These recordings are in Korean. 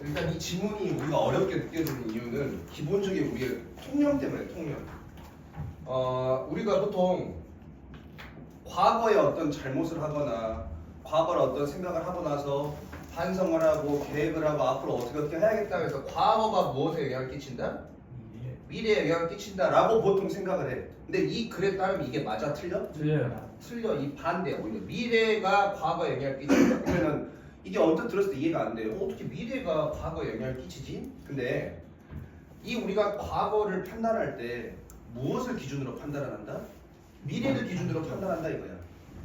일단 이 지문이 우리가 어렵게 느껴지는 이유는 기본적인 우리의 통념 때문에 통념. 우리가 보통 과거에 어떤 잘못을 하거나 과거에 어떤 생각을 하고 나서 반성을 하고 계획을 하고 앞으로 어떻게 해야겠다 해서 과거가 무엇에 영향을 끼친다? 미래에 영향을 끼친다라고 보통 생각을 해. 근데 이 글에 따르면 이게 맞아? 틀려? 틀려요. 틀려. 이 반대야. 오히려 미래가 과거에 영향을 끼친다. 그러면은 이게 언뜻 들었을 때 이해가 안 돼요. 어떻게 미래가 과거에 영향을 끼치지? 근데 이 우리가 과거를 판단할 때 무엇을 기준으로 판단을 한다? 미래를 기준으로 판단한다 이거야.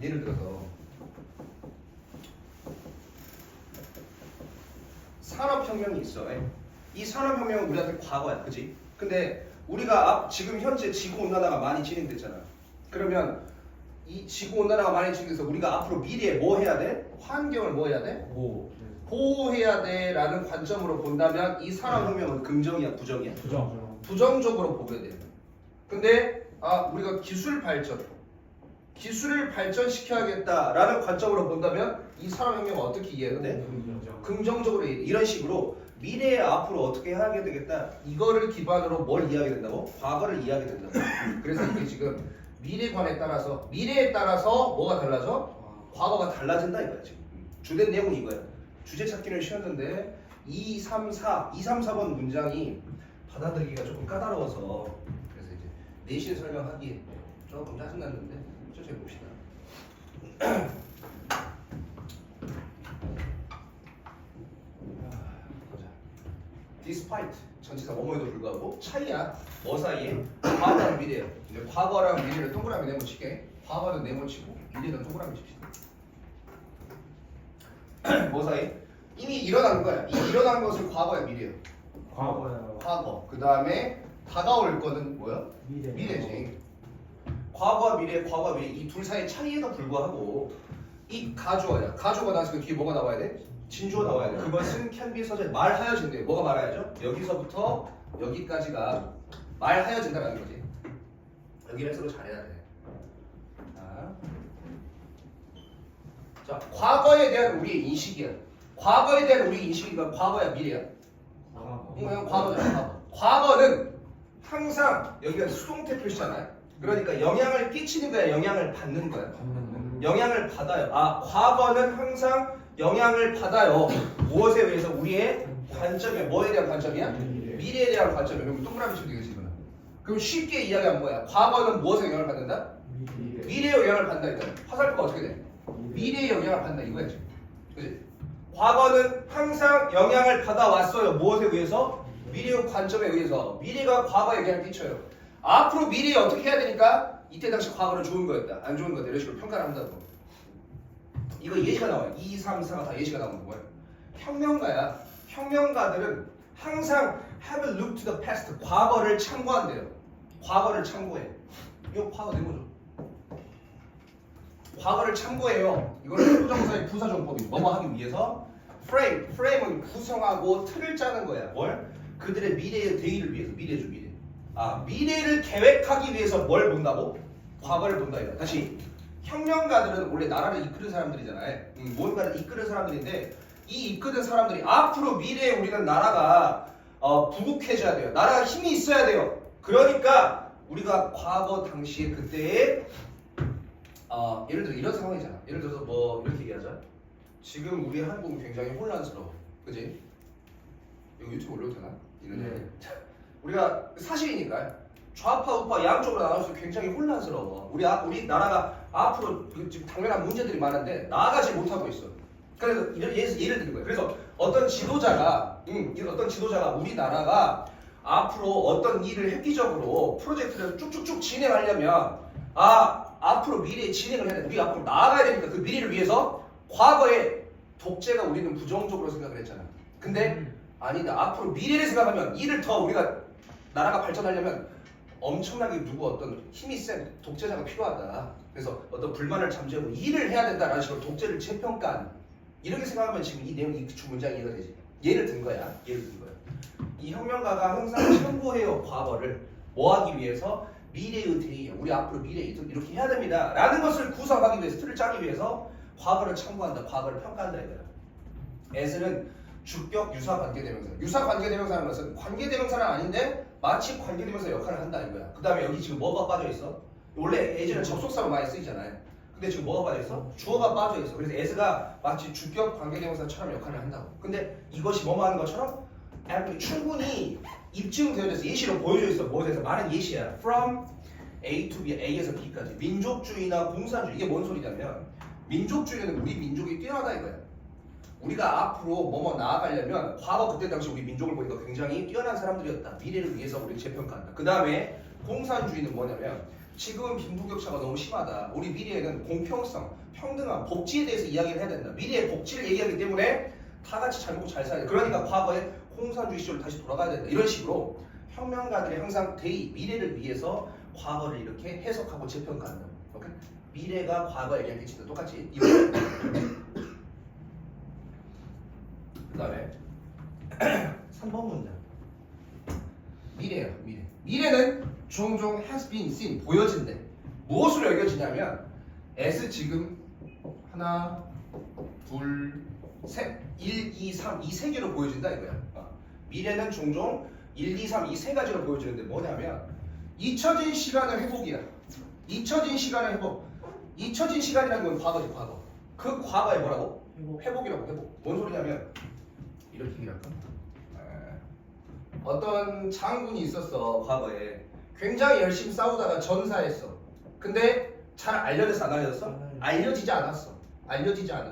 예를 들어서 산업혁명이 있어. 이 산업혁명은 우리한테 과거야. 그치? 근데 우리가 지금 현재 지구온난화가 많이 진행됐잖아. 그러면 이 지구온난화가 많이 진행돼서 우리가 앞으로 미래에 뭐 해야 돼? 환경을 뭐 해야 돼? 보호해야 돼 라는 관점으로 본다면 이 산업혁명은 긍정이야? 부정이야? 부정. 부정적으로 보게 돼. 근데 우리가 기술을 발전시켜야겠다라는 관점으로 본다면 이 산업혁명을 어떻게 이해해야 돼? 긍정적으로 이해해. 이런 식으로 미래에 앞으로 어떻게 하게 되겠다 이거를 기반으로 뭘 이해하게 된다고? 과거를 이해하게 된다고. 그래서 이게 지금 미래에 따라서 뭐가 달라져? 과거가 달라진다 이거야 지금. 주된 내용은 이거야. 주제 찾기는 쉬웠는데 2, 3, 4번 문장이 받아들이기가 조금 까다로워서 그래서 이제 내신 설명하기 조금 짜증났는데 천천히 봅시다. 보자. Despite 전치사 뭐뭐에도 불구하고 차이야. 뭐 사이에? 과거랑 미래야. 이제 과거랑 미래를 동그라미 네모칠게. 과거는 네모치고 미래는 동그라미 칩시다. 뭐 사이? 이미 일어난 거야. 이 일어난 것을 과거야, 미래야. 과거요. 과거. 그 다음에 다가올 거는 뭐야? 미래지. 과거와 미래 이 둘 사이의 차이에도 불구하고 이 가주어야. 가주어가 나서 그 뒤에 뭐가 나와야 돼? 진주어 나와야 돼. 그것은 can be 서재 말하여진대. 뭐가 말하여져? 여기서부터 여기까지가 말하여진다라는 거지. 여기를 서로 잘해야 돼. 자, 과거에 대한 우리의 인식이야. 과거에 대한 우리의 인식이니까 과거야, 미래야? 그냥 과거잖아. 과거는 항상 여기가 수동태 표시잖아요. 그러니까 영향을 끼치는 거야, 영향을 받는 거야. 영향을 받아요. 과거는 항상 영향을 받아요. 무엇에 의해서? 우리의 관점이야. 뭐에 대한 관점이야? 미래에 대한 관점이야. 그럼 동그라미 치면 되겠지, 이거는. 그럼 쉽게 이야기하면 뭐야? 과거는 무엇에 영향을 받는다? 미래에 영향을 받는다. 화살표가 어떻게 돼? 미래에 영향을 받는다 이거야 지금. 그치? 과거는 항상 영향을 받아왔어요. 무엇에 의해서? 미래의 관점에 의해서. 미래가 과거에 영향을 끼쳐요. 앞으로 미래에 어떻게 해야 되니까 이때 당시 과거는 좋은 거였다, 안 좋은 거였다 이런 식으로 평가를 한다고. 이거 예시가 나와요. 2, 3, 4가 다 예시가 나오는 거예요. 혁명가야. 혁명가들은 항상 have a look to the past. 과거를 참고한대요. 과거를 참고해. 이거 과거 네모죠. 과거를 참고해요. 이거는 부정사의 부사정법이 뭐뭐 하기 위해서 프레임은 구성하고 틀을 짜는 거야. 뭘? 그들의 미래의 대의를 위해서. 미래죠, 미래. 미래를 계획하기 위해서 뭘 본다고? 과거를 본다 이거. 다시 혁명가들은 원래 나라를 이끄는 사람들이잖아요. 뭔가를 이끄는 사람들인데 이 이끄는 사람들이 앞으로 미래에 우리는 나라가 부국해져야 돼요. 나라가 힘이 있어야 돼요. 그러니까 우리가 과거 당시에 그때의 예를 들어 이런 상황이잖아. 예를 들어서 뭐 이렇게 얘기하자. 지금 우리 한국은 굉장히 혼란스러워. 그지? 이거 유튜브 올려도 되나? 이런 우리가 사실이니까 좌파 우파 양쪽으로 나눠서 굉장히 혼란스러워. 우리 나라가 앞으로 지금 당면한 문제들이 많은데 나아가지 못하고 있어. 그래서 예를 드는 거예요. 그래서 어떤 지도자가 우리나라가 앞으로 어떤 일을 획기적으로 프로젝트를 쭉쭉쭉 진행하려면 앞으로 미래에 진행을 해야 돼. 우리가 앞으로 나아가야 되니까 그 미래를 위해서 과거에 독재가 우리는 부정적으로 생각을 했잖아. 근데 아니다. 앞으로 미래를 생각하면 일을 더 우리가 나라가 발전하려면 엄청나게 어떤 힘이 센 독재자가 필요하다. 그래서 어떤 불만을 잠재우고 일을 해야 된다라는 식으로 독재를 재평가하는 이렇게 생각하면 지금 이 내용 이 문장이 이해가 되지. 예를 든 거야. 이 혁명가가 항상 참고해요. 과거를 뭐 하기 위해서? 미래의 대의, 우리 앞으로 미래에 이렇게 해야 됩니다 라는 것을 구성하기 위해서, 틀을 짜기 위해서 과거를 참고한다, 과거를 평가한다 이거야. as는 주격 유사 관계대명사. 유사 관계대명사라는 것은 관계대명사는 아닌데 마치 관계대명사 역할을 한다 이거야. 그 다음에 여기 지금 뭐가 빠져 있어? 원래 as는 접속사로 많이 쓰이잖아요. 근데 지금 뭐가 빠져 있어? 주어가 빠져 있어. 그래서 as가 마치 주격 관계대명사처럼 역할을 한다고. 근데 이것이 뭐뭐 하는 것처럼 충분히 입증되어져 있어. 예시로 보여져 있어. 무엇에서? 많은 예시야. From A to B, A에서 B까지. 민족주의나 공산주의. 이게 뭔 소리냐면 민족주의는 우리 민족이 뛰어나다 이거야. 우리가 앞으로 뭐뭐 나아가려면 과거 그때 당시 우리 민족을 보니까 굉장히 뛰어난 사람들이었다. 미래를 위해서 우리를 재평가한다. 그 다음에 공산주의는 뭐냐면 지금은 빈부격차가 너무 심하다. 우리 미래에는 공평성, 평등함, 복지에 대해서 이야기를 해야 된다. 미래의 복지를 얘기하기 때문에 다 같이 잘 먹고 잘 살아야 돼. 그러니까 과거에 공산주의 시절로 다시 돌아가야 된다. 이런 식으로 혁명가들이 항상 미래를 위해서 과거를 이렇게 해석하고 재평가한다. 오케이? 미래가 과거 얘기할 때 진짜 똑같이 이런. 그 다음에 3번 문장. 미래야, 미래. 미래는 종종 has been seen, 보여진대. 무엇으로 여겨지냐면 S 지금 하나, 둘, 셋, 1, 2, 3 이 세 개로 보여진다 이거야. 미래는 종종 1, 2, 3 이 세 가지로 보여지는데 뭐냐면 잊혀진 시간의 회복이야. 잊혀진 시간의 회복. 잊혀진 시간이라는 건 과거지, 과거. 그 과거에 뭐라고? 회복이라고, 회복. 뭔 소리냐면 이렇게 얘기할까? 어떤 장군이 있었어, 과거에. 굉장히 열심히 싸우다가 전사했어. 근데 잘 알려졌어, 안 알려졌어? 알려지지 않았어. 알려지지 않은.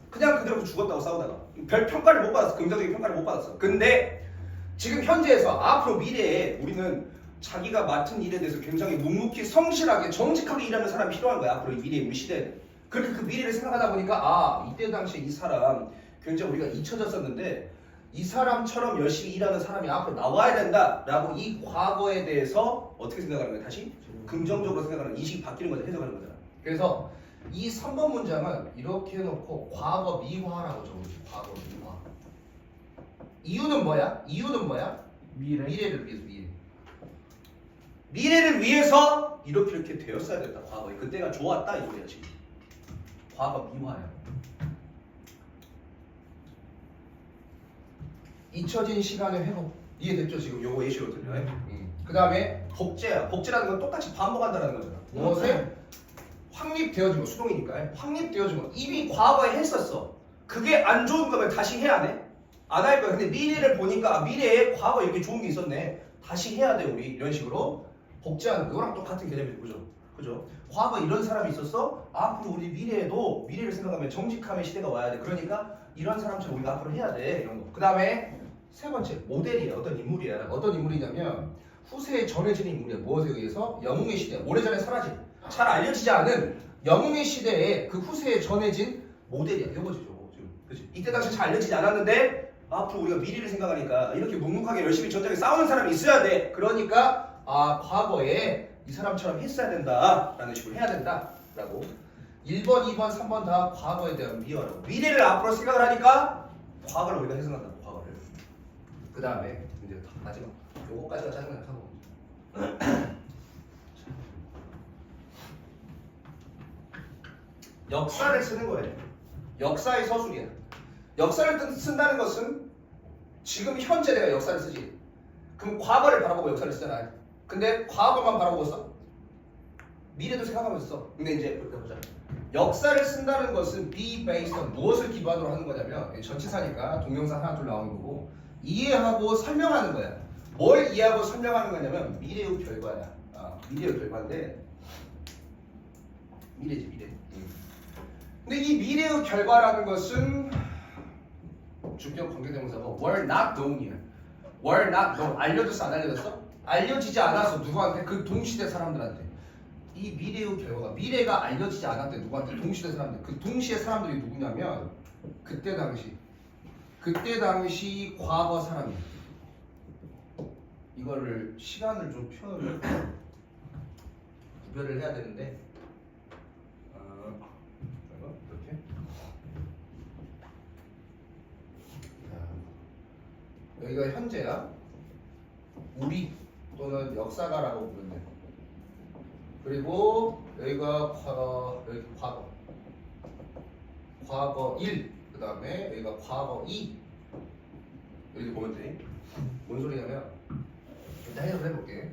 그냥 그대로 죽었다고 싸우다가. 별 평가를 못 받았어. 긍정적인 평가를 못 받았어. 근데 지금 현재에서 앞으로 미래에 우리는 자기가 맡은 일에 대해서 굉장히 묵묵히 성실하게 정직하게 일하는 사람이 필요한 거야. 앞으로 이 미래에 우리 시대에. 그렇게 그 미래를 생각하다 보니까 아, 이때 당시에 이 사람 굉장히 우리가 잊혀졌었는데 이 사람처럼 열심히 일하는 사람이 앞으로 나와야 된다라고 이 과거에 대해서 어떻게 생각하는 거야? 다시 긍정적으로 생각하는 인식이 바뀌는 거잖아. 해석하는 거잖아. 그래서 이 3번 문장은 이렇게 해놓고 과거 미화라고 적어주지. 과거 미화. 이유는 뭐야? 이유는 뭐야? 미래를 위해서. 미래를 위해서 이렇게 되었어야 됐다. 과거에 그때가 좋았다 이거야 지금. 과거 미화야. 잊혀진 시간의 회복. 이해됐죠? 지금 요거 예시로 들려요. 그 다음에 복제야. 복제라는 건 똑같이 반복한다는 거잖아. 무엇에? 확립되어진 거. 수동이니까. 확립되어진 거. 이미 과거에 했었어. 그게 안 좋은 거면 다시 해야 돼? 안 할 거야. 근데 미래를 보니까 미래에 과거에 이렇게 좋은 게 있었네. 다시 해야 돼 우리. 이런 식으로 복제하는 거랑 똑같은 개념이죠. 그죠? 과거 이런 사람이 있었어. 앞으로 우리 미래에도 미래를 생각하면 정직함의 시대가 와야 돼. 그러니까 이런 사람처럼 우리가 앞으로 해야 돼. 이런 거. 그 다음에 세 번째 모델이야. 어떤 인물이야. 어떤 인물이냐면 후세에 전해지는 인물이야. 무엇에 의해서? 영웅의 시대. 오래전에 사라진 잘 알려지지 않은 영웅의 시대에 그 후세에 전해진 모델이야. 이거지 저거 지금. 그치? 이때 당시 잘 알려지지 않았는데 앞으로 우리가 미래를 생각하니까 이렇게 묵묵하게 열심히 전장에 싸우는 사람이 있어야 돼. 그러니까 아 과거에 이 사람처럼 했어야 된다 라는 식으로 해야 된다 라고. 1번, 2번, 3번 다 과거에 대한 미화라고. 미래를 앞으로 생각을 하니까 과거를 우리가 해석한다고. 과거를. 그 다음에 이제 마지막 요거까지가 짜증나 하고 역사를 쓰는 거예요. 역사의 서술이야. 역사를 쓴다는 것은 지금 현재 내가 역사를 쓰지. 그럼 과거를 바라보고 역사를 쓰잖아요. 근데 과거만 바라보고 써? 미래도 생각하면서 써. 근데 이제 보자. 역사를 쓴다는 것은 be based on 무엇을 기반으로 하는 거냐면 전치사니까 동명사 하나 둘 나오는 거고 이해하고 설명하는 거야. 뭘 이해하고 설명하는 거냐면 미래의 결과야. 미래의 결과인데 미래지 미래. 근데 이 미래의 결과라는 것은 주격 관계대명사고 were not known이야. were not known. 알려졌어 안 알려졌어? 알려지지 않아서 누구한테? 그 동시대 사람들한테. 이 미래의 결과가 미래가 알려지지 않았대. 누구한테? 동시대 사람들. 그 동시대 사람들이 누구냐면 그때 당시 과거 사람이야. 이거를 시간을 좀 표현을 구별을 해야 되는데 이렇게 여기가 현재야. 우리 또는 역사가라고 부르면 돼. 그리고 여기가 여기 과거 1, 그 그 다음에 여기가 과거 이. 여기 보면 돼. 뭔 소리냐면 일단 해석을 해볼게.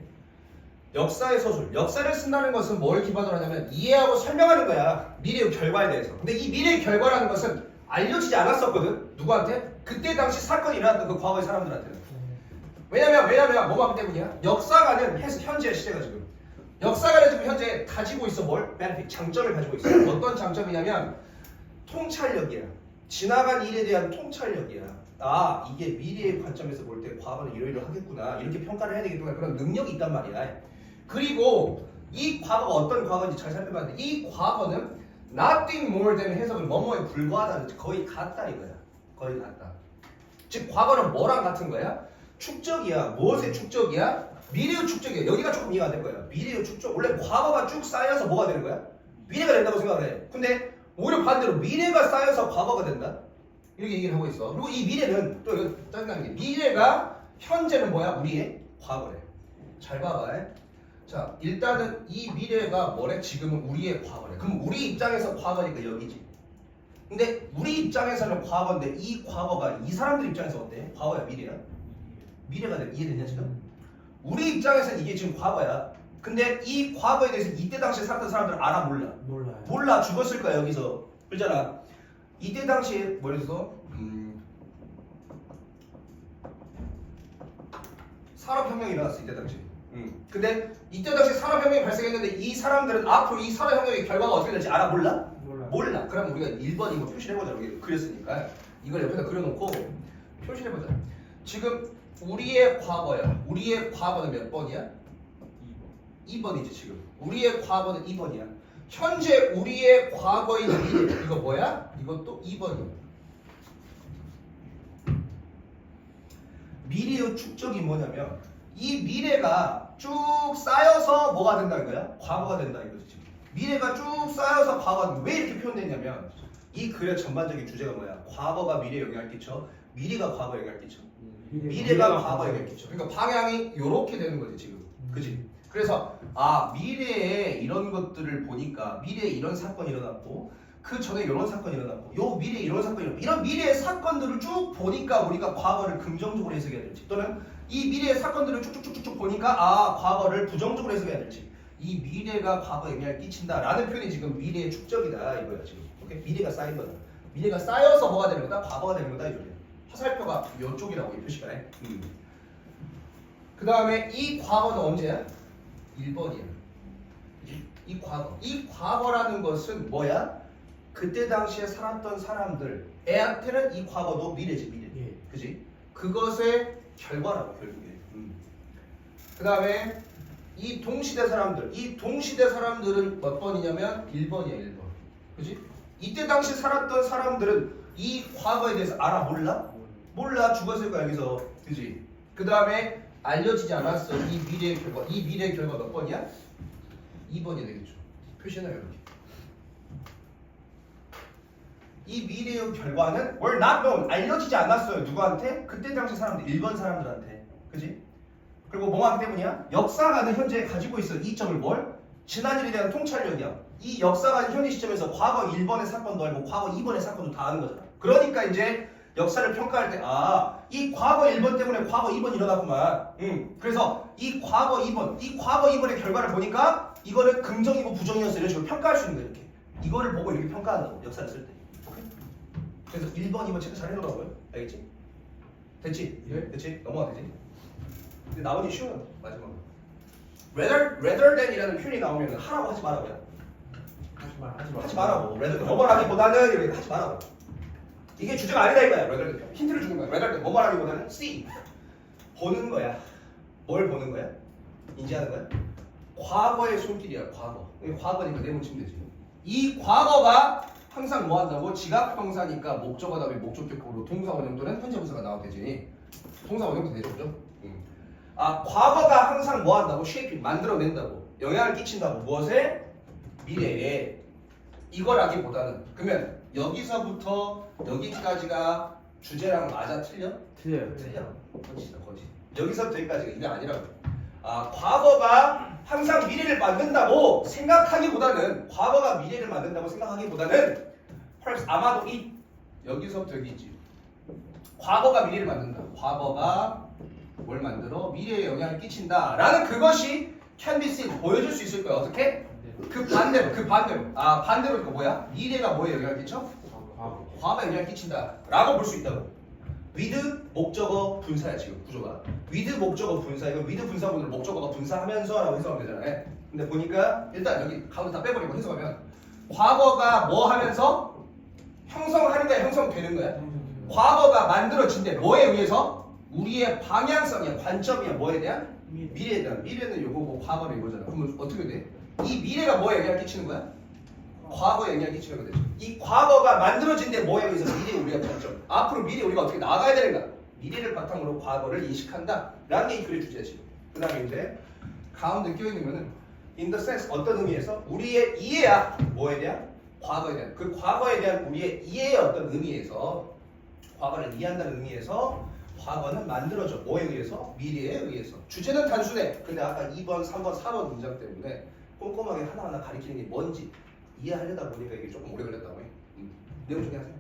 역사의 서술. 역사를 쓴다는 것은 뭘 기반으로 하냐면 이해하고 설명하는 거야. 미래의 결과에 대해서. 근데 이 미래의 결과라는 것은 알려지지 않았었거든. 누구한테? 그때 당시 사건이 일어났던 그 과거의 사람들한테는. 왜냐면 뭐가 때문이야? 역사가는 현재 시대가 지금. 역사가는 지금 현재 가지고 있어 뭘? benefit, 장점을 가지고 있어. 어떤 장점이냐면 통찰력이야. 지나간 일에 대한 통찰력이야. 아, 이게 미래의 관점에서 볼 때 과거는 이러이러 하겠구나. 이렇게 평가를 해야 되겠구나. 그런 능력이 있단 말이야. 그리고 이 과거가 어떤 과거인지 잘 살펴봐야 돼. 이 과거는 nothing more than 해석은 뭐뭐에 불과하다. 거의 같다 이거야. 거의 같다. 즉 과거는 뭐랑 같은 거야? 축적이야. 무엇의 축적이야? 미래의 축적이야. 여기가 조금 이해가 안 될 거야. 미래의 축적. 원래 과거가 쭉 쌓여서 뭐가 되는 거야? 미래가 된다고 생각을 해. 근데 오히려 반대로 미래가 쌓여서 과거가 된다? 이렇게 얘기를 하고 있어. 그리고 이 미래는 또 이거 짜증나는 게 미래가 현재는 뭐야? 우리의 과거래. 잘 봐봐. 자, 일단은 이 미래가 뭐래? 지금은 우리의 과거래. 그럼 우리 입장에서 과거니까 여기지. 근데 우리 입장에서는 과거인데 이 과거가 이 사람들 입장에서 어때? 과거야, 미래야? 미래가 이해되냐 지금? 우리 입장에서는 이게 지금 과거야. 근데 이 과거에 대해서 이때 당시에 살았던 사람들은 알아 몰라? 몰라. 죽었을 거야 여기서. 그렇잖아. 이때 당시에 뭐래서 산업혁명이 일어났어 이때 당시. 근데 이때 당시 산업혁명이 발생했는데 이 사람들은 앞으로 이 산업혁명의 결과가 어떻게 될지 알아 몰라? 몰라. 그럼 우리가 1번 이거 표시해보자. 여기 그렸으니까 이걸 옆에다 그려놓고 표시해보자. 지금 우리의 과거야. 우리의 과거는 몇 번이야? 2번이지 지금. 우리의 과거는 2번이야. 현재 우리의 과거인 미래. 이거 뭐야? 이것도 2번이야. 미래의 축적이 뭐냐면 이 미래가 쭉 쌓여서 뭐가 된다는 거야? 과거가 된다 이거지 지금. 미래가 쭉 쌓여서 과거가 왜 이렇게 표현됐냐면 이 글의 전반적인 주제가 뭐야? 과거가 미래에 영향을 끼쳐. 미래가 과거에 영향을 끼쳐. 미래가 과거에 영향을 끼쳐. 그러니까 방향이 이렇게 되는 거지 지금. 그지? 그래서 아 미래에 이런 것들을 보니까 미래에 이런 사건이 일어났고 그 전에 이런 사건이 일어났고 요 미래에 이런 사건이 일어났고 이런 미래의 사건들을 쭉 보니까 우리가 과거를 긍정적으로 해석해야 될지 또는 이 미래의 사건들을 쭉쭉쭉쭉 보니까 아 과거를 부정적으로 해석해야 될지 이 미래가 과거에 영향을 끼친다라는 표현이 지금 미래의 축적이다 이거야 지금. 오케이? 미래가 쌓인 거다. 미래가 쌓여서 뭐가 되는 거다? 과거가 되는 거다 이거야. 화살표가 이쪽이라고 이 표시가 해. 그 다음에 이 과거는 언제야? 1번이야. 이 과거. 이 과거라는 것은 뭐야? 그때 당시에 살았던 사람들애한테는 이 과거도 미래지 미래. 예. 그지? 그것의 결과라고 결국에. 그 다음에 이 동시대 사람들. 이 동시대 사람들은 몇 번이냐면 1번이야 1번. 그지? 이때 당시 살았던 사람들은 이 과거에 대해서 알아 몰라? 몰라. 죽었을 거야 여기서. 그지? 그 다음에 알려지지 않았어. 이 미래의 결과. 이 미래의 결과 몇 번이야? 2번이 되겠죠. 표시해놔요 이렇게. 이 미래의 결과는 were not known. 알려지지 않았어요. 누구한테? 그때 당시 사람들. 1번 사람들한테. 그지? 그리고 뭐가 하기 때문이야? 역사가는 현재 가지고 있어. 이점을 뭘? 지난 일에 대한 통찰력이야. 이 역사가는 현재 시점에서 과거 1번의 사건도 알고 과거 2번의 사건도 다 아는 거잖아. 그러니까 이제 역사를 평가할 때 이 과거 1번 때문에 과거 2번 일어났구만. 그래서 이 과거 2번의 결과를 보니까 이거는 긍정이고 부정이었어. 이런 식으로 평가할 수 있는 거야. 이렇게. 이거를 보고 이렇게 평가한다고. 역사를 쓸 때. 오케이? 그래서 1번, 2번 체크 잘 해놓으라고요. 알겠지? 됐지? 예? 됐지? 넘어가 되지? 근데 나머지 쉬워요. 마지막으로. rather than 이라는 표현이 나오면 하라고 하지 말라고요. 하지 말라고. rather than. 뭐뭐 하기보다는 이렇게 하지 말라고. 이게 주제가 아니다 이거야. rather than. 힌트를 주는 거야. rather than. 뭐뭐 하기보다는 see. 보는 거야. 뭘 보는 거야? 인지하는 거야? 과거의 손길이야. 과거. 과거니까 내문 치면 되지. 이 과거가 항상 뭐 한다고? 지각형사니까 목적어 다음에 목적격으로 동사 원형 또는 현재 분사가 나와도 되지. 동사 원형도 되죠. 그죠? 과거가 항상 뭐 한다고? 쉐이핑, 만들어낸다고. 영향을 끼친다고. 무엇에? 미래에. 이거라기보다는. 그러면 여기서부터 여기까지가 주제랑 맞아? 틀려? 틀려요. 거짓이다, 거짓. 여기서부터 여기까지가 이게 아니라고. 과거가 항상 미래를 만든다고 생각하기보다는 과거가 미래를 만든다고 생각하기보다는 perhaps 아마도 여기서부터 여기지. 과거가 미래를 만든다. 과거가 뭘 만들어? 미래에 영향을 끼친다. 라는 그것이 can be seen. 보여줄 수 있을 거야. 어떻게? 그 반대로. 아, 반대로 이거 뭐야? 미래가 뭐에 영향을 끼쳐? 과거에 영향을 끼친다. 라고 볼 수 있다고. with 목적어 분사야, 지금 구조가. with 목적어 분사. 이거 with 분사분을 목적어가 분사하면서 라고 해석하면 되잖아요. 근데 보니까 일단 여기 가운데 다 빼버리고 해석하면 과거가 뭐 하면서 형성하는 거야, 형성되는 거야? 과거가 만들어진대. 뭐에 의해서? 우리의 방향성이야, 관점이야. 뭐에 대한? 미래에 대한. 미래는 요거고 과거는 이거잖아. 그러면 어떻게 돼? 이 미래가 뭐에 영향을 끼치는 거야? 과거에 영향을 끼치는 거죠. 이 과거가 만들어진데 뭐에 의해서 미래에 우리가 관점. 앞으로 미래에 우리가 어떻게 나가야 되는가? 미래를 바탕으로 과거를 인식한다. 라는 게 이 글의 주제야 지금. 그 다음에 이제 가운데 끼어있는 거는 in the sense 어떤 의미에서 우리의 이해야. 뭐에 대한? 과거에 대한. 그 과거에 대한 우리의 이해의 어떤 의미에서 과거를 이해한다는 의미에서 과거는 만들어져. 뭐에 의해서? 미래에 의해서. 주제는 단순해. 근데 아까 2번, 3번, 4번 문장 때문에 꼼꼼하게 하나하나 가리키는 게 뭔지 이해하려다 보니까 이게 조금 오래 걸렸다고 해. 내용 중에 하세요.